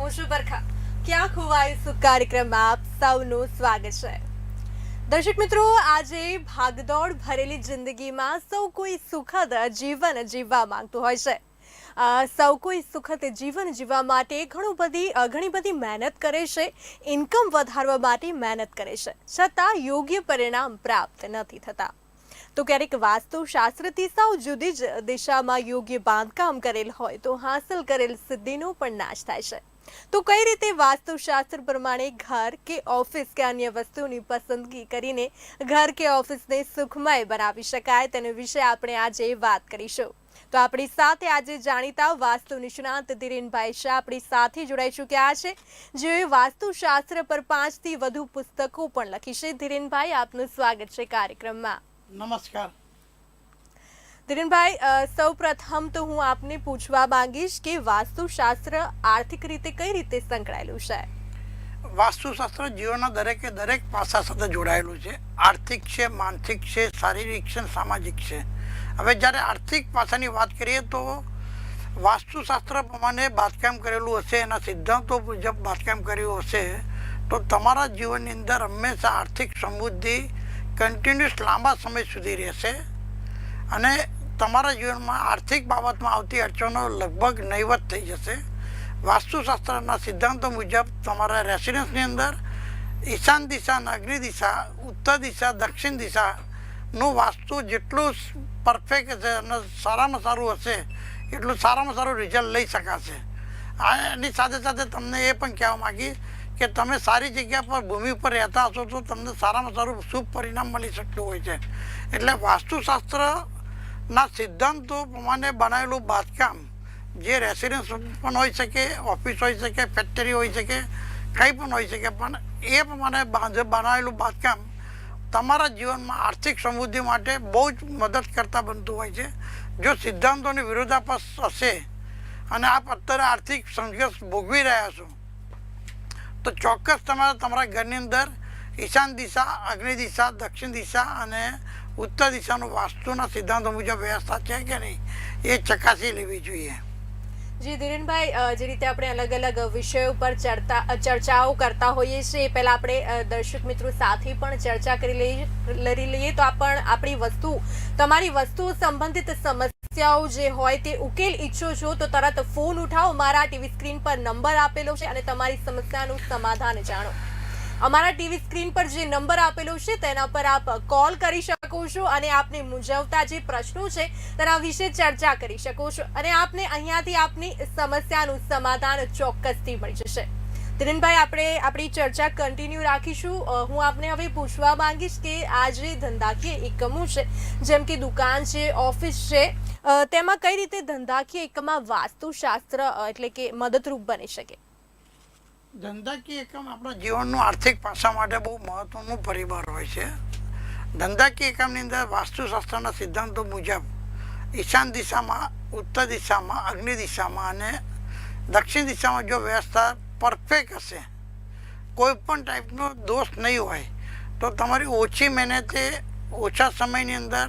હું છું બરખા. ક્યાં ખોવાય સુખ કાર્યક્રમમાં આપ સૌનું સ્વાગત છે. દર્શક મિત્રો, આજે ભાગદોડ ભરેલી જિંદગીમાં સૌ કોઈ સુખદ જીવન જીવવા માંગતું હોય છે. સૌ કોઈ સુખદ જીવન જીવવા માટે ઘણી બધી મહેનત કરે છે, ઇન્કમ વધારવા માટે મહેનત કરે છે, છતાં યોગ્ય પરિણામ પ્રાપ્ત નથી થતા. તો ક્યારેક વાસ્તુશાસ્ત્રથી સાવ જુદી જ દિશામાં યોગ્ય બાંધકામ કરેલ હોય તો હાંસલ કરેલ સિદ્ધિનો પણ નાશ થાય છે. તો કઈ રીતે વાસ્તુશાસ્ત્ર પ્રમાણે ઘર કે ઓફિસ કે અન્ય વસ્તુની પસંદગી કરીને ઘર કે ઓફિસને સુખમય બનાવી શકાય તેના વિશે આપણે આજે વાત કરીશું. તો આપણી સાથે આજે જાણીતા વાસ્તુ નિષ્ણાંત ધીરેનભાઈ શાહ આપણી સાથે જોડાઈ ચૂક્યા છે, જેઓએ વાસ્તુશાસ્ત્ર પર 5 થી વધુ પુસ્તકો પણ લખી છે. ધીરેનભાઈ, આપનું સ્વાગત છે કાર્યક્રમમાં. નમસ્કાર ધીરેનભાઈ, સૌ પ્રથમ તો હું આપને પૂછવા માંગીશ કે વાસ્તુશાસ્ત્ર આર્થિક રીતે કઈ રીતે સંકળાયેલું છે? વાસ્તુશાસ્ત્ર જીવનના દરેક પાસા સાથે જોડાયેલું છે. આર્થિક છે, માનસિક છે, શારીરિક છે, સામાજિક છે. હવે જ્યારે આર્થિક પાસાની વાત કરીએ તો વાસ્તુશાસ્ત્ર પ્રમાણે બાંધકામ કરેલું હશે, એના સિદ્ધાંતો મુજબ બાંધકામ કર્યું હશે તો તમારા જીવનની અંદર હંમેશા આર્થિક સમૃદ્ધિ કન્ટિન્યુઅસ લાંબા સમય સુધી રહેશે અને તમારા જીવનમાં આર્થિક બાબતમાં આવતી અડચણો લગભગ નહીવત થઈ જશે. વાસ્તુશાસ્ત્રના સિદ્ધાંતો મુજબ તમારા રેસિડન્સની અંદર ઈશાન દિશા, અગ્નિ દિશા, ઉત્તર દિશા, દક્ષિણ દિશાનું વાસ્તુ જેટલું પરફેક્ટ હશે અને સારામાં સારું હશે એટલું સારામાં સારું રિઝલ્ટ લઈ શકાશે. એની સાથે સાથે તમને એ પણ કહેવા માગી કે તમે સારી જગ્યા પર ભૂમિ ઉપર રહેતા હશો તો તમને સારામાં સારું શુભ પરિણામ મળી શકતું હોય છે. એટલે વાસ્તુશાસ્ત્રના સિદ્ધાંતો પ્રમાણે બનાવેલું બાંધકામ જે રેસિડન્સ પણ હોઈ શકે, ઓફિસ હોઈ શકે, ફેક્ટરી હોઈ શકે, કંઈ પણ હોઈ શકે, પણ એ પ્રમાણે બનાવેલું બાંધકામ તમારા જીવનમાં આર્થિક સમૃદ્ધિ માટે બહુ જ મદદ કરતા બનતું હોય છે. જો સિદ્ધાંતોની વિરોધાભાસ હશે અને આપ અત્યારે આર્થિક સંઘર્ષ ભોગવી રહ્યા છો તો ચોક્કસ તમારે તમારા ઘરની અંદર ઈશાન દિશા, અગ્નિ દિશા, દક્ષિણ દિશા અને ઉત્તર દિશાનું વાસ્તુના સિદ્ધાંતો મુજબ વ્યવસ્થા છે કે નહીં એ ચકાસી લેવી જોઈએ. જી ધીરેનભાઈ, જે રીતે આપણે અલગ અલગ વિષયો પર ચર્ચાઓ કરતા હોઈએ છીએ, એ પહેલા આપણે દર્શક મિત્રો સાથે પણ ચર્ચા કરી લઈએ તો તમારી વસ્તુ સંબંધિત સમસ્યાઓ જે હોય તે ઉકેલ ઈચ્છો છો તો તરત ફોન ઉઠાવો. મારા ટીવી સ્ક્રીન પર નંબર આપેલો છે અને તમારી સમસ્યાનું સમાધાન જાણો. અમારા ટીવી સ્ક્રીન પર જે નંબર આપેલો છે તેના પર આપ કોલ કરી શકો છો અને આપને મૂંઝવતા જે પ્રશ્નો છે તેના વિશે ચર્ચા કરી શકો છો અને આપને અહીંયાથી આપની સમસ્યાનું સમાધાન ચોક્કસથી મળી જશે. ધીરેનભાઈ, આપણે આપણી ચર્ચા કન્ટિન્યુ રાખીશું. હું આપને હવે પૂછવા માંગીશ કે આ જે ધંધાકીય એકમો છે, જેમ કે દુકાન છે, ઓફિસ છે, તેમાં કઈ રીતે ધંધાકીય એકમમાં વાસ્તુશાસ્ત્ર એટલે કે મદદરૂપ બની શકે? ધંધાકીય એકમ આપણા જીવનનું આર્થિક પાસા માટે બહુ મહત્વનું પરિબળ હોય છે. ધંધાકીય એકમની અંદર વાસ્તુશાસ્ત્રના સિદ્ધાંતો મુજબ ઈશાન દિશામાં, ઉત્તર દિશામાં, અગ્નિ દિશામાં અને દક્ષિણ દિશામાં જો વ્યવસ્થા પરફેક્ટ હશે, કોઈ પણ ટાઈપનો દોષ નહીં હોય તો તમારી ઓછી મહેનતે ઓછા સમયની અંદર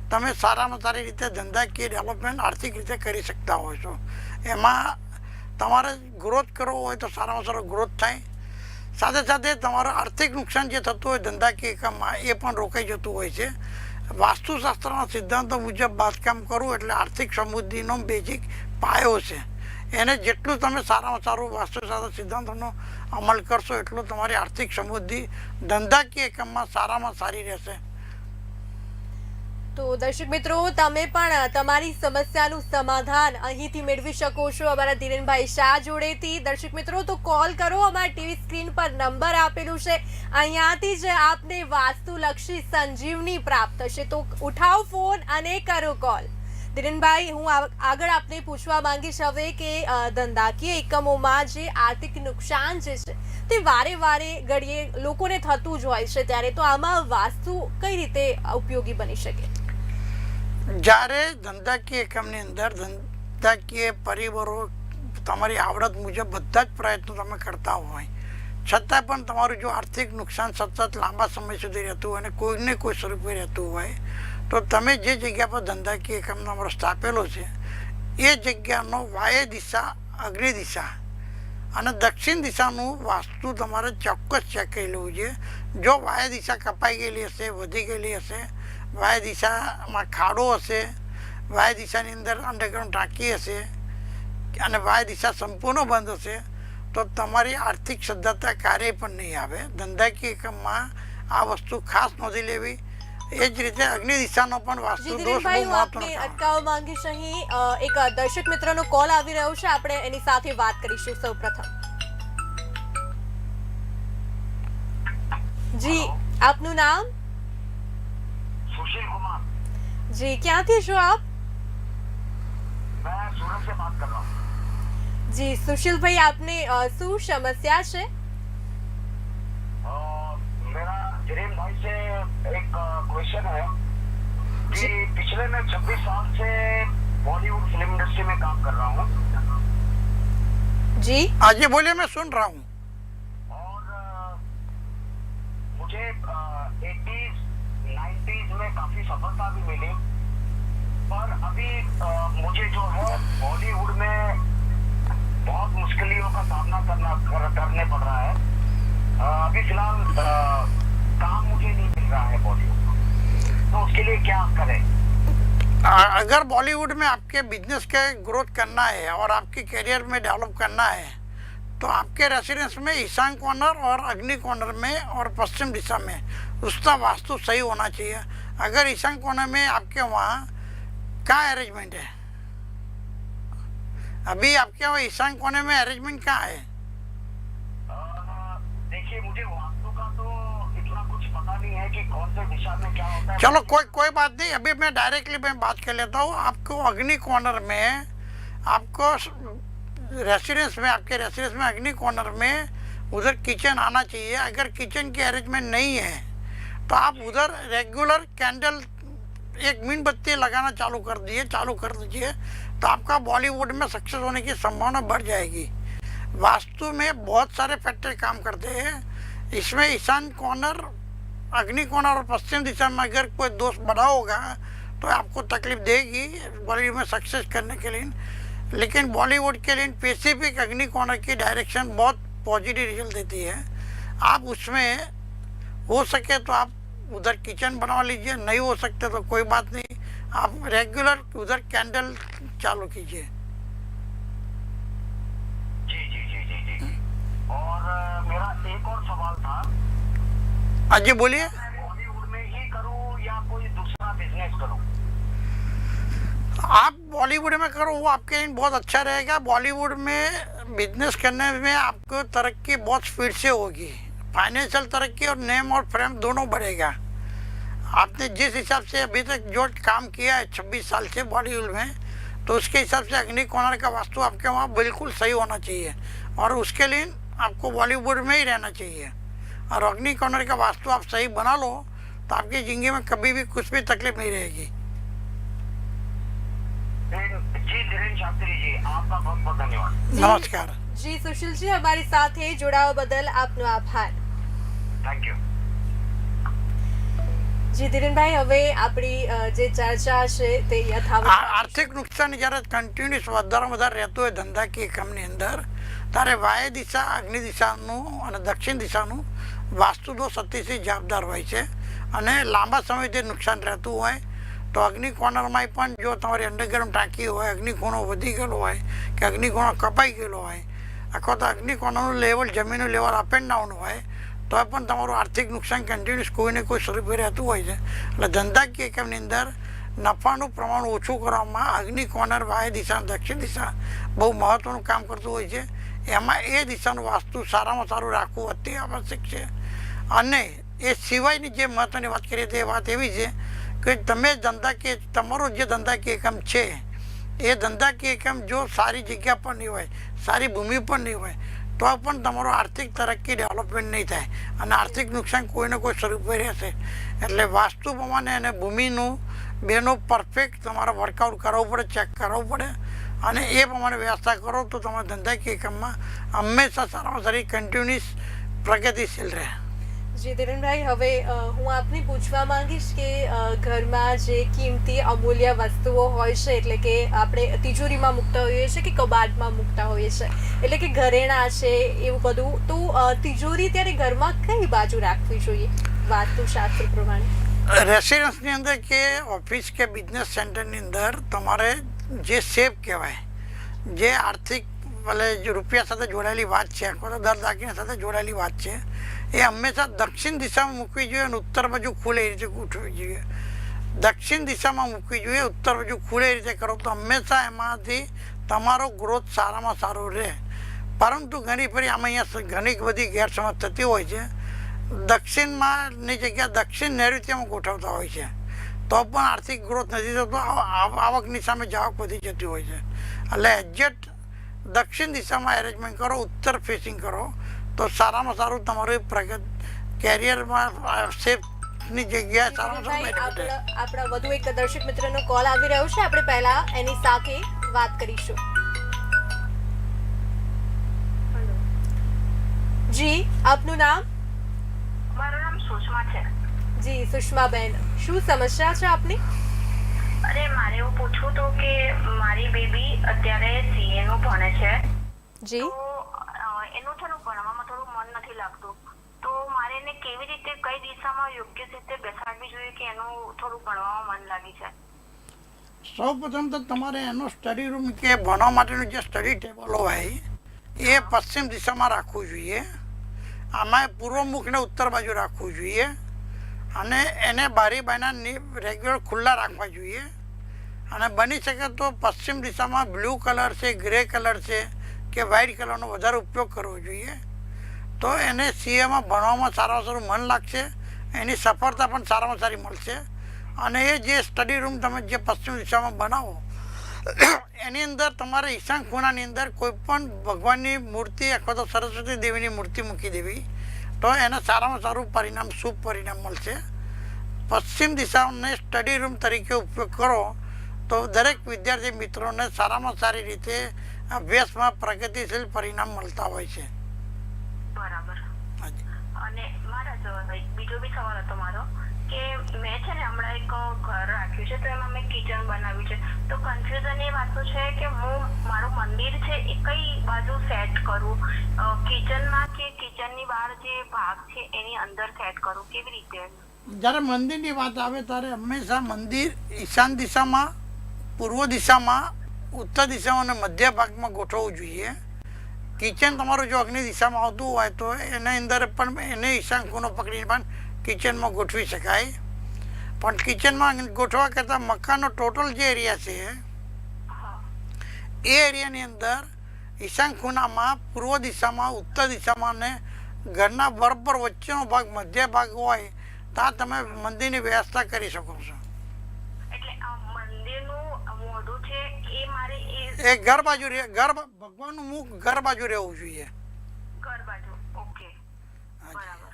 તમે સારામાં સારી રીતે ધંધાકીય ડેવલપમેન્ટ આર્થિક રીતે કરી શકતા હોય છો. એમાં તમારે ગ્રોથ કરવો હોય તો સારામાં સારો ગ્રોથ થાય. સાથે સાથે તમારું આર્થિક નુકસાન જે થતું હોય ધંધાકીય એકમમાં એ પણ રોકાઈ જતું હોય છે. વાસ્તુશાસ્ત્રના સિદ્ધાંતો મુજબ બાંધકામ કરવું એટલે આર્થિક સમૃદ્ધિનો બેઝિક પાયો છે. એને જેટલું તમે સારામાં સારું વાસ્તુશાસ્ત્ર સિદ્ધાંતોનો અમલ કરશો એટલું તમારી આર્થિક સમૃદ્ધિ ધંધાકીય એકમમાં સારામાં સારી રહેશે. તો દર્શક મિત્રો, તમે પણ તમારી સમસ્યાનું સમાધાન અહીંથી મેળવી શકો છો અમારા ધીરેનભાઈ શાહ જોડેથી. દર્શક મિત્રો, તો કોલ કરો. અમારા ટીવી સ્ક્રીન પર નંબર આપેલું છે, અહીંયાથી જ આપને વાસ્તુલક્ષી સંજીવની પ્રાપ્ત થશે. તો ઉઠાવો ફોન અને કરો કોલ. ધીરેનભાઈ, હું આગળ આપને પૂછવા માંગીશ હવે કે ધંધાકીય એકમોમાં જે આર્થિક નુકસાન જે છે તે વારે ઘડીએ લોકોને થતું જ હોય છે, ત્યારે તો આમાં વાસ્તુ કઈ રીતે ઉપયોગી બની શકે? જ્યારે ધંધાકીય એકમની અંદર ધંધાકીય પરિબળો તમારી આવડત મુજબ બધા જ પ્રયત્નો તમે કરતા હોય છતાં પણ તમારું જો આર્થિક નુકસાન સતત લાંબા સમય સુધી રહેતું હોય અને કોઈને કોઈ સ્વરૂપે રહેતું હોય તો તમે જે જગ્યા પર ધંધાકીય એકમનો સ્થાપેલો છે એ જગ્યાનો વાય દિશા, અગ્નિ દિશા અને દક્ષિણ દિશાનું વાસ્તુ તમારે ચોક્કસ ચેક કરી લેવું છે. જો વાય દિશા કપાઈ ગયેલી હશે, વધી ગયેલી હશે, વાય દિશામાં ખાડો હશે, વાય દિશાની અંદર અંડરગ્રાઉન્ડ ટાંકી હશે અને વાય દિશા સંપૂર્ણ બંધ હશે તો તમારી આર્થિક સદ્ધરતા કાર્ય પણ નહીં આવે. ધંધાકીય એકમમાં આ વસ્તુ ખાસ નોંધી લેવી. એ જ રીતે અગ્નિ દિશાનો પણ વાસ્તુ દોષ બહુ જીતેન્દ્રભાઈ, હું આપને મહત્વનો છે. અટકાવવા માંગીશ અહીં. એક દર્શક મિત્રનો કોલ આવી રહ્યો છે, આપણે એની સાથે વાત કરીશું સૌપ્રથમ. જી, આપનું નામ? सुशील कुमार, જી, ક્યાંથી છો આપ? मैं सूरत से बात कर रहा हूँ. જી, સુશીલભાઈ, આપને શું સમસ્યા છે? मेरा धीरेन भाई से एक क्वेश्चन है कि पिछले मैं 26 साल से बॉलीवुड फिल्म इंडस्ट्री में काम कर रहा हूँ જી, हाँ जी बोलिए, मैं सुन रहा हूँ. और मुझे 80s 90s में काफी सफलता भी मिली, पर अभी मुझे जो है बॉलीवुड में बहुत मुश्किलों का सामना करने पड़ रहा है. अभी फिलहाल काम मुझे नहीं मिल रहा है बॉलीवुड, तो उसके लिए क्या करें? अगर बॉलीवुड में आपके बिजनेस के ग्रोथ करना है और आपके करियर में डेवलप करना है तो आपके रेसिडेंस में ईशान कॉर्नर और अग्नि कॉर्नर में और पश्चिम दिशा में उसका वास्तु सही होना चाहिए. अगर ईशान कॉर्नर में आपके वहाँ क्या अरेंजमेंट है? अभी आपके वहाँ ईशान कॉर्नर में अरेंजमेंट कहाँ है? देखिए, मुझे वास्तु का तो इतना कुछ पता नहीं है कि कौन से दिशा में क्या होता है. चलो कोई बात नहीं, अभी मैं डायरेक्टली बात कर लेता हूँ. आपको अग्नि कॉर्नर में आपको रेसिडेंस में आपके रेसिडेंस में अग्नि कॉर्नर में उधर किचन आना चाहिए. अगर किचन की अरेंजमेंट नहीं है तो आप उधर रेगुलर कैंडल एक मीणबत्ती लगाना चालू कर दीजिए तो आपका बॉलीवुड में सक्सेस होने की संभावना बढ़ जाएगी. वास्तु में बहुत सारे फैक्टर काम करते हैं. इसमें ईशान कॉर्नर, अग्नि कॉर्नर और पश्चिम दिशा में अगर कोई दोष बड़ा होगा तो आपको तकलीफ देगी बॉलीवुड में सक्सेस करने के लिए. लेकिन बॉलीवुड के लिए स्पेसिफिक अग्नि कॉर्नर की डायरेक्शन बहुत पॉजिटिव रिजल्ट देती है. आप उसमें हो सके तो आप उधर किचन बनवा लीजिए, नहीं हो सकते तो कोई बात नहीं, आप रेगुलर उधर कैंडल चालू कीजिए. जी जी जी जी जी. और मेरा एक और सवाल था, हाँ जी बोलिए. मैं बॉलीवुड में ही करूँ या कोई दूसरा बिजनेस करूँ? आप बॉलीवुड में करो, वो आपके लिए बहुत अच्छा रहेगा. बॉलीवुड में बिजनेस करने में आपको तरक्की बहुत स्पीड से होगी. फाइनेंशियल तरक्की और नेम और फ्रेम दोनों बढ़ेगा. आपने जिस हिसाब से अभी तक जो काम किया है 26 साल से बॉलीवुड में, तो उसके हिसाब से अग्नि कॉर्नर का वास्तु आपके वहाँ बिल्कुल सही होना चाहिए और उसके लिए आपको बॉलीवुड में ही रहना चाहिए. और अग्नि कॉर्नर का वास्तु आप सही बना लो तो आपकी ज़िंदगी में कभी भी कुछ भी तकलीफ नहीं रहेगी. जी धीरेन शास्त्री जी, आपका बहुत बहुत धन्यवाद. नमस्कार. જી, સુશીલજી, અમારી સાથે જોડાવા બદલ આપનો આભાર. Thank you. જી ધીરેનભાઈ, હવે આપણી જે ચર્ચા છે તે યથાવત. આર્થિક નુકસાન જ્યારે કન્ટિન્યુઅસ વધારે રહેતું હોય ધંધાકીય એકમની અંદર ત્યારે વાય દિશા, અગ્નિ દિશાનું અને દક્ષિણ દિશાનું વાસ્તુ દોષ અતિશય જવાબદાર હોય છે અને લાંબા સમયથી નુકસાન રહેતું હોય તો અગ્નિ કોર્નરમાં પણ જો તમારી અંડરગ્રાઉન્ડ ટાંકી હોય, અગ્નિ ખૂણો વધી ગયેલો હોય કે અગ્નિ ખૂણો કપાઈ ગયેલો હોય અથવા તો અગ્નિ કોર્નરનું લેવલ, જમીનનું લેવલ અપ એન્ડ ડાઉન હોય તો પણ તમારું આર્થિક નુકસાન કન્ટિન્યુઅસ કોઈને કોઈ સ્વરૂપે રહેતું હોય છે. એટલે ધંધાકીય એકમની અંદર નફાનું પ્રમાણ ઓછું કરવામાં અગ્નિ કોર્નર, વાય દિશા, દક્ષિણ દિશા બહુ મહત્ત્વનું કામ કરતું હોય છે. એમાં એ દિશાનું વાસ્તુ સારામાં સારું રાખવું અતિ આવશ્યક છે. અને એ સિવાયની જે મહત્ત્વની વાત કરીએ તે વાત એવી છે કે તમે તમારો જે ધંધાકીય એકમ છે એ ધંધાકીય એકમ જો સારી જગ્યા પર નહીં હોય, સારી ભૂમિ પર નહીં હોય તો પણ તમારો આર્થિક તરક્કી ડેવલપમેન્ટ નહીં થાય અને આર્થિક નુકસાન કોઈને કોઈ સ્વરૂપે રહેશે. એટલે વાસ્તુ પ્રમાણે અને ભૂમિનું બેનું પરફેક્ટ તમારે વર્કઆઉટ કરવું પડે, ચેક કરવું પડે અને એ પ્રમાણે વ્યવસ્થા કરો તો તમારા ધંધાકીય એકમમાં હંમેશા સારામાં સારી કન્ટિન્યુઅસ પ્રગતિશીલ રહે. જી ધીરેનભાઈ, હવે હું આપને પૂછવા માંગીશ કે ઘરમાં જે કિંમતી અમૂલ્ય વસ્તુઓ હોય છે, એટલે કે આપણે તિજોરીમાં મૂકતા હોઈએ છીએ કે કબાટમાં મૂકતા હોઈએ છીએ, એટલે કે ઘરેણાં છે એવું બધું, તો તિજોરી ત્યારે ઘરમાં કઈ બાજુ રાખવી જોઈએ વાસ્તુશાસ્ત્ર પ્રમાણે? રેસિડન્સની અંદર કે ઓફિસ કે બિઝનેસ સેન્ટરની અંદર તમારે જે સેફ કહેવાય, જે આર્થિક ભલે જે રૂપિયા સાથે જોડાયેલી વાત છે અથવા તો દર દાગીના સાથે જોડાયેલી વાત છે, એ હંમેશા દક્ષિણ દિશામાં મૂકવી જોઈએ અને ઉત્તર બાજુ ખુલે એ રીતે ઉઠવી જોઈએ. દક્ષિણ દિશામાં મૂકવી જોઈએ, ઉત્તર બાજુ ખુલે એ રીતે કરો તો હંમેશા એમાંથી તમારો ગ્રોથ સારામાં સારો રહે. પરંતુ ઘણી ફરી આમાં અહીંયા ઘણી બધી ગેરસમજ થતી હોય છે. દક્ષિણમાંની જગ્યા દક્ષિણ નૈઋત્યમાં ગોઠવતા હોય છે તો પણ આર્થિક ગ્રોથ નથી થતો, આવકની સામે જાવક વધી જતી હોય છે. એટલે એક્ઝેક્ટ દક્ષિણ દિશામાં એરેન્જમેન્ટ કરો, ઉત્તર ફેસિંગ કરો તો સારામાં સારું તમારું પ્રગત કેરિયરમાં સેફની જગ્યાએ સારામાં સારું મેળવી રહે. આપણા વધુ એક દર્શક મિત્રનો કોલ આવી રહ્યો છે, આપણે પહેલા એની સાથે વાત કરીશું. જી, આપનું નામ? મારું નામ સુષ્મા છે. જી સુષ્માબેન, શું સમસ્યા છે આપની? અરે મારે એવું પૂછવું હતું કે મારી બેબી અત્યારે સીએ નું ભણે છે. જી. તો એનું છે ને ભણવામાં થોડું મન નથી લાગતું, તો મારે એને કેવી રીતે કઈ દિશામાં યોગ્ય રીતે બેસાડવી જોઈએ કે એનું થોડું ભણવામાં મન લાગી જાય? સૌ પ્રથમ તો તમારે એનો સ્ટડી રૂમ કે ભણવા માટેનું જે સ્ટડી ટેબલ હોય એ પશ્ચિમ દિશામાં રાખવું જોઈએ. આમાં પૂર્વમુખ ને ઉત્તર બાજુ રાખવું જોઈએ અને એને બારી બાયના રેગ્યુલર ખુલ્લા રાખવા જોઈએ. અને બની શકે તો પશ્ચિમ દિશામાં બ્લુ કલર છે, ગ્રે કલર છે કે વ્હાઇટ કલરનો વધારે ઉપયોગ કરવો જોઈએ. તો એને સીએમાં ભણવામાં સારામાં સારું મન લાગશે, એની સફળતા પણ સારામાં સારી મળશે. અને એ જે સ્ટડી રૂમ તમે જે પશ્ચિમ દિશામાં બનાવો એની અંદર તમારે ઈશાન ખૂણાની અંદર કોઈ પણ ભગવાનની મૂર્તિ અથવા તો સરસ્વતી દેવીની મૂર્તિ મૂકી દેવી તો એને સારામાં સારું પરિણામ, શુભ પરિણામ મળશે. પશ્ચિમ દિશાને સ્ટડી રૂમ તરીકે ઉપયોગ કરો તો દરેક વિદ્યાર્થી મિત્રોને સારામાં સારી રીતે અભ્યાસમાં પ્રગતિશીલ પરિણામ મળતા હોય છે. બરાબર. અને મારા બીજો બી સવાલ હતો મારો કે મેં છે ને હમણાં એક ઘર રાખ્યું છે, તો એમાં મેં કિચન બનાવ્યું છે. તો કન્ફ્યુઝન એ વાતનું છે કે હું મારું મંદિર છે એ કઈ બાજુ સેટ કરું, કિચનમાં કે કિચનની બહાર જે ભાગ છે એની અંદર સેટ કરું, કેવી રીતે? જ્યારે મંદિરની વાત આવે ત્યારે હંમેશા મંદિર ઈશાન દિશામાં, પૂર્વ દિશામાં, ઉત્તર દિશામાં અને મધ્ય ભાગમાં ગોઠવવું જોઈએ. કિચન તમારું જો અગ્નિ દિશામાં આવતું હોય તો એની અંદર પણ એને ઈશાન ખૂણો પકડીને પણ કિચનમાં ગોઠવી શકાય. પણ કિચનમાં ગોઠવા કરતાં મકાનનો ટોટલ જે એરિયા છે એ એરિયાની અંદર ઈશાન ખૂણામાં પૂર્વ દિશામાં, ઉત્તર દિશામાં અને ઘરના બરાબર વચ્ચેનો ભાગ, મધ્ય ભાગ હોય ત્યાં તમે મંદિરની વ્યવસ્થા કરી શકો છો. એટલે મંદિરનું મોઢું છે એ મારે એ ઘર બાજુ ભગવાનનું મુખ ઘર બાજુ રહેવું જોઈએ. ઘર બાજુ. ઓકે, બરાબર.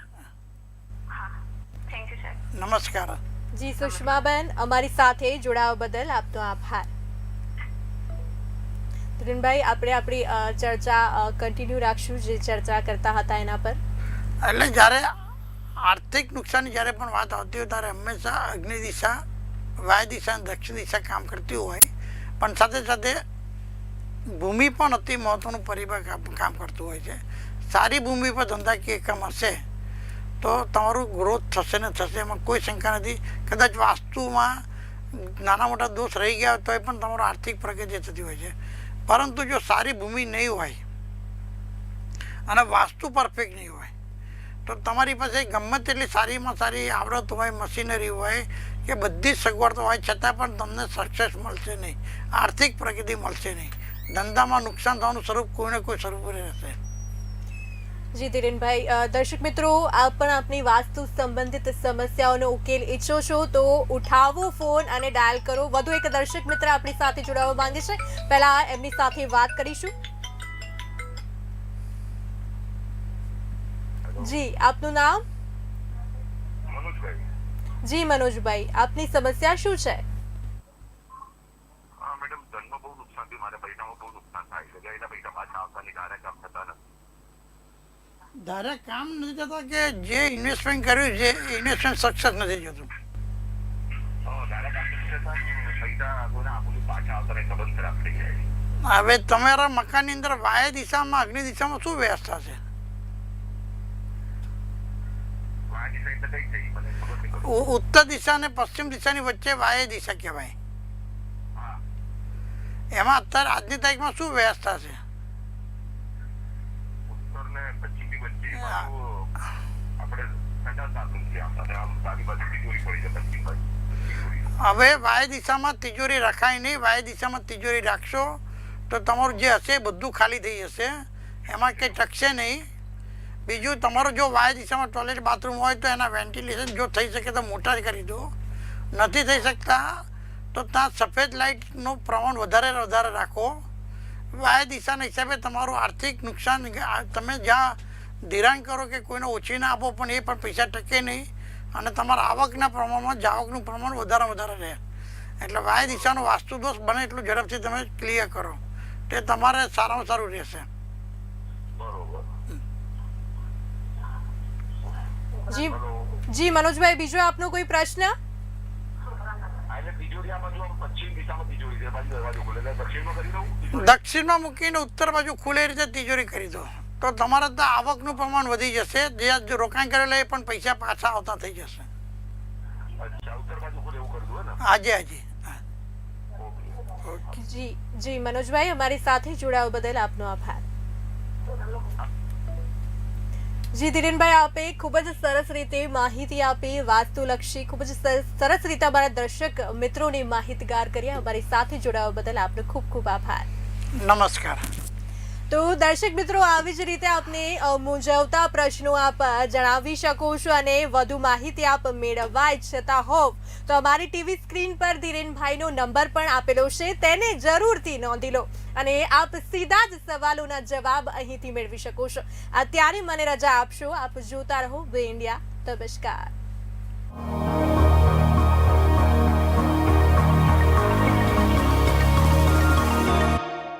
હા, થેન્ક યુ સર. નમસ્કાર. જી સુષ્માબેન, અમારી સાથે જોડાવા બદલ આપનો આભાર. ધીરેનભાઈ, આપણે આપણી ચર્ચા કન્ટિન્યુ રાખશું જે ચર્ચા કરતા હતા એના પર. એટલે જ્યારે આર્થિક નુકસાનની જ્યારે પણ વાત આવતી હોય ત્યારે હંમેશા અગ્નિ દિશા, વાય દિશા, દક્ષિણ દિશા કામ કરતી હોય, પણ સાથે સાથે ભૂમિ પણ અતિ મહત્વનું પરિબળ કામ કરતું હોય છે. સારી ભૂમિ પર ધંધાકીય કામ હશે તો તમારું ગ્રોથ થશે ને થશે, એમાં કોઈ શંકા નથી. કદાચ વાસ્તુમાં નાના મોટા દોષ રહી ગયા તો પણ તમારો આર્થિક પ્રગતિ થતી હોય છે. પરંતુ જો સારી ભૂમિ નહીં હોય અને વાસ્તુ પરફેક્ટ નહીં હોય તો તમારી પાસે ગમે તેટલી સારીમાં સારી આવડત હોય, મશીનરી હોય કે બધી જ સગવડતા હોય છતાં પણ તમને સક્સેસ મળશે નહીં, આર્થિક પ્રગતિ મળશે નહીં. ધંધામાં નુકસાન થવાનું સ્વરૂપ કોઈને કોઈ સ્વરૂપ રહેશે. જી ધીરેનભાઈ, દર્શક મિત્રો, આપ પણ આપની વાસ્તુ સંબંધિત સમસ્યાઓનો ઉકેલ ઈચ્છો છો તો ઉઠાવો ફોન અને ડાયલ કરો. વધુ એક દર્શક મિત્ર આપણી સાથે જોડાવા માંગે છે, પહેલા એમની સાથે વાત કરીશું. જી, આપનું નામ? મનોજભાઈ. જી મનોજભાઈ, આપની સમસ્યા શું છે? હા મેડમ, ધનમાં બહુ નુકસાન થયું, મારા પૈસામાં બહુ નુકસાન થાય છે. એના પૈસા પાછા આવતા નહીં, કારક કામ થતા નથી. ડાયરેક્ટ કામ નથી થતા કે જે ઇન્વેસ્ટમેન્ટ કર્યું છે એ ઇન્વેસ્ટમેન્ટ સક્સેસ નથી જતું. હવે તમારા મકાનની અંદર વાય દિશામાં અગ્નિ દિશામાં શું વ્યવસ્થા છે? ઉત્તર દિશા અને પશ્ચિમ દિશાની વચ્ચે વાય દિશા કહેવાય. એમાં અત્યારે આજની તારીખમાં શું વ્યવસ્થા છે? હવે વાય દિશામાં તિજોરી રખાય નહીં. વાય દિશામાં તિજોરી રાખશો તો તમારું જે હશે એ બધું ખાલી થઈ જશે, એમાં કંઈ ટકશે નહીં. બીજું, તમારો જો વાય દિશામાં ટોયલેટ બાથરૂમ હોય તો એના વેન્ટિલેશન જો થઈ શકે તો મોટા કરી દો. નથી થઈ શકતા તો ત્યાં સફેદ લાઇટનું પ્રમાણ વધારે રાખો. વાય દિશાના હિસાબે તમારું આર્થિક નુકસાન, તમે જ્યાં ધિરાણ કરો કે કોઈને ઓછી ના આપો પણ એ પણ પૈસા ટકે નહીં, અને તમારા આવકના પ્રમાણમાં જાવકનું પ્રમાણ વધારે રહે. એટલે વાય દિશાનો વાસ્તુ દોષ બને એટલું ઝડપથી તમે ક્લિયર કરો, તે તમારે સારામાં સારું રહેશે. જી જી મનોજભાઈ, બીજો આપનો કોઈ પ્રશ્ન? દક્ષિણમાં મૂકીને ઉત્તર બાજુ ખુલે રીતે તિજોરી કરી દો તો તમારે તો આવકનું પ્રમાણ વધી જશે. જે રોકાણ કરેલા એ પણ પૈસા પાછા આવતા થઈ જશે. હાજી. જી જી મનોજભાઈ, અમારી સાથે જોડાવા બદલ આપનો આભાર. જી ધીરેનભાઈ, આપે ખૂબ જ સરસ રીતે માહિતી આપી, વાસ્તુલક્ષી ખૂબ જ સરસ રીતે અમારા દર્શક મિત્રોને માહિતગાર કર્યા. અમારી સાથે જોડાવા બદલ આપનો ખૂબ ખૂબ આભાર. નમસ્કાર. તો દર્શક મિત્રો, આવી જ રીતે આપને મૂંઝવતા પ્રશ્નો આપ જણાવી શકો છો, અને વધુ માહિતી આપ મેળવવા ઈચ્છતા હોવ તો અમારી ટીવી સ્ક્રીન પર ધીરેનભાઈનો નંબર પણ આપેલો છે, તેને જરૂરથી નોંધી લો અને આપ સીધા જ સવાલોના જવાબ અહીંથી મેળવી શકો છો. અત્યારે મને રજા આપશો. આપ જોતા રહો વે ઇન્ડિયા. નમસ્કાર.